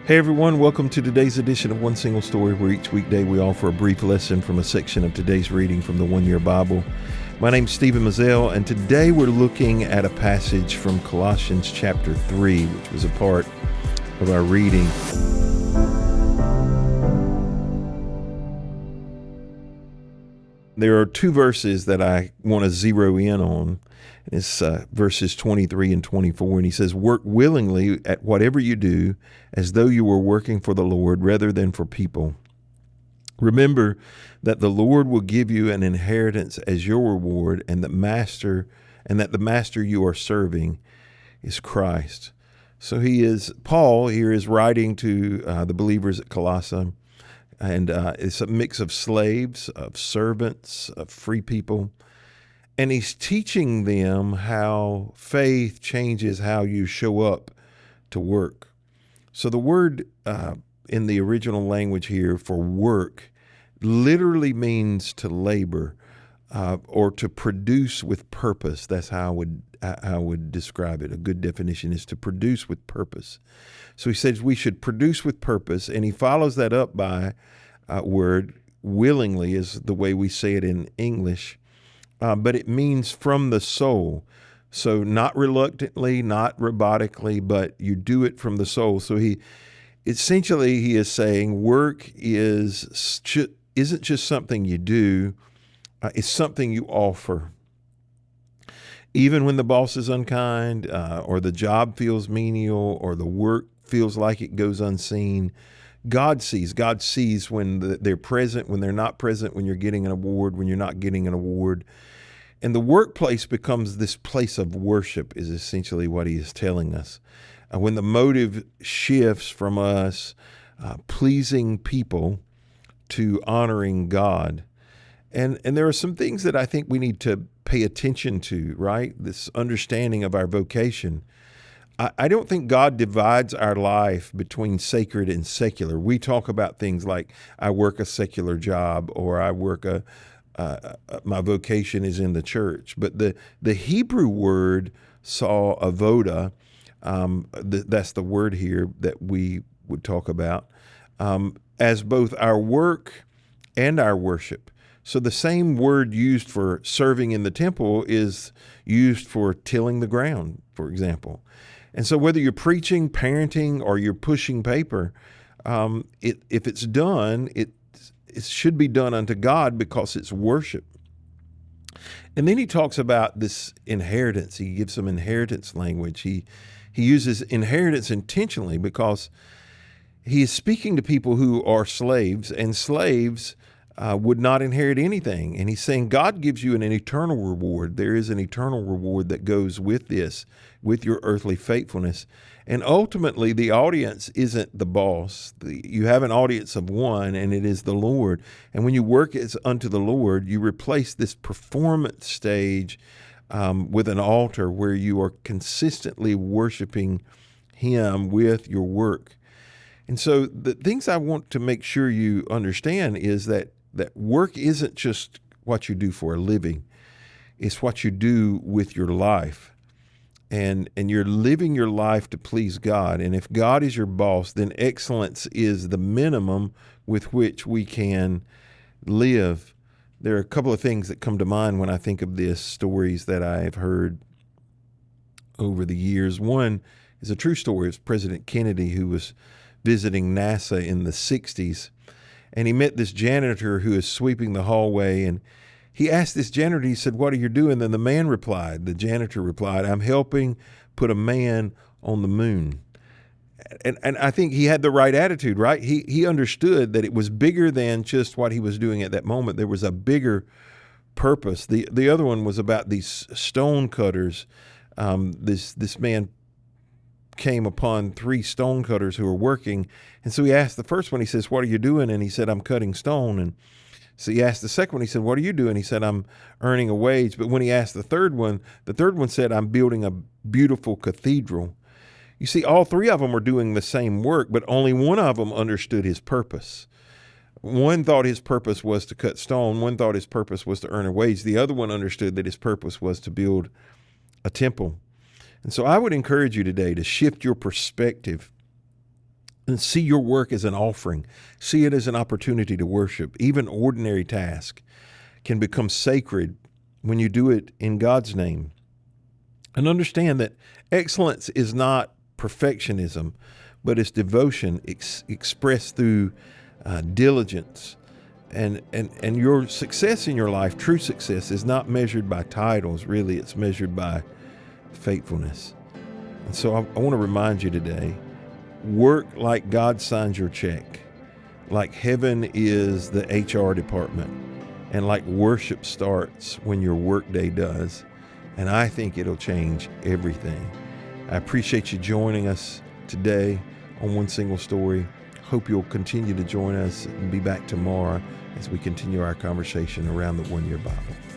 Hey everyone, welcome to today's edition of One Single Story, where each weekday we offer a brief lesson from a section of today's reading from the One Year Bible. My name's Stephen Mizell, and today we're looking at a passage from Colossians chapter 3, which was a part of our reading. There are two verses that I want to zero in on. It's verses 23 and 24, and he says, "Work willingly at whatever you do, as though you were working for the Lord rather than for people. Remember that the Lord will give you an inheritance as your reward, and that the master you are serving is Christ." So Paul here is writing to the believers at Colossae, and it's a mix of slaves, of servants, of free people. And he's teaching them how faith changes how you show up to work. So the word in the original language here for work literally means to labor or to produce with purpose. That's how I would describe it. A good definition is to produce with purpose. So he says we should produce with purpose, and he follows that up by word willingly is the way we say it in English. But it means from the soul. So not reluctantly, not robotically, but you do it from the soul. So he is saying work isn't just something you do, it's something you offer. Even when the boss is unkind, or the job feels menial, or the work feels like it goes unseen, God sees. God sees when they're present, when they're not present, when you're getting an award, when you're not getting an award. And the workplace becomes this place of worship is essentially what he is telling us. When the motive shifts from us pleasing people to honoring God. And there are some things that I think we need to pay attention to, right? This understanding of our vocation. I don't think God divides our life between sacred and secular. We talk about things like I work a secular job, or I work my vocation is in the church. But the Hebrew word saw avodah, that's the word here that we would talk about, as both our work and our worship. So the same word used for serving in the temple is used for tilling the ground, for example. And so whether you're preaching, parenting, or you're pushing paper, if it's done, it should be done unto God because it's worship. And then he talks about this inheritance. He gives some inheritance language. He uses inheritance intentionally because he is speaking to people who are slaves, and slaves would not inherit anything. And he's saying God gives you an eternal reward. There is an eternal reward that goes with this, with your earthly faithfulness. And ultimately, the audience isn't the boss. You have an audience of one, and it is the Lord. And when you work as unto the Lord, you replace this performance stage with an altar where you are consistently worshiping Him with your work. And so the things I want to make sure you understand is that work isn't just what you do for a living. It's what you do with your life. And you're living your life to please God. And if God is your boss, then excellence is the minimum with which we can live. There are a couple of things that come to mind when I think of this, stories that I have heard over the years. One is a true story. It was President Kennedy who was visiting NASA in the 60s. And he met this janitor who is sweeping the hallway, and he asked this janitor, he said, "What are you doing?" Then the janitor replied, "I'm helping put a man on the moon." And I think he had the right attitude, right? He understood that it was bigger than just what he was doing at that moment. There was a bigger purpose. The other one was about these stone cutters. This man came upon 3 stone cutters who were working. And so he asked the first one, he says, "What are you doing?" And he said, "I'm cutting stone." And so he asked the second one, he said, "What are you doing?" He said, "I'm earning a wage." But when he asked the third one said, "I'm building a beautiful cathedral." You see, all 3 of them were doing the same work, but only one of them understood his purpose. One thought his purpose was to cut stone. One thought his purpose was to earn a wage. The other one understood that his purpose was to build a temple. And so I would encourage you today to shift your perspective And see your work as an offering. See it as an opportunity to worship. Even ordinary tasks can become sacred when you do it in God's name. And understand that excellence is not perfectionism, but it's devotion expressed through diligence. And your success in your life, true success, is not measured by titles. Really, it's measured by faithfulness. And so I want to remind you today, work like God signs your check, like heaven is the HR department, and like worship starts when your workday does. And I think it'll change everything. I appreciate you joining us today on One Single Story. Hope you'll continue to join us and be back tomorrow as we continue our conversation around the One Year Bible.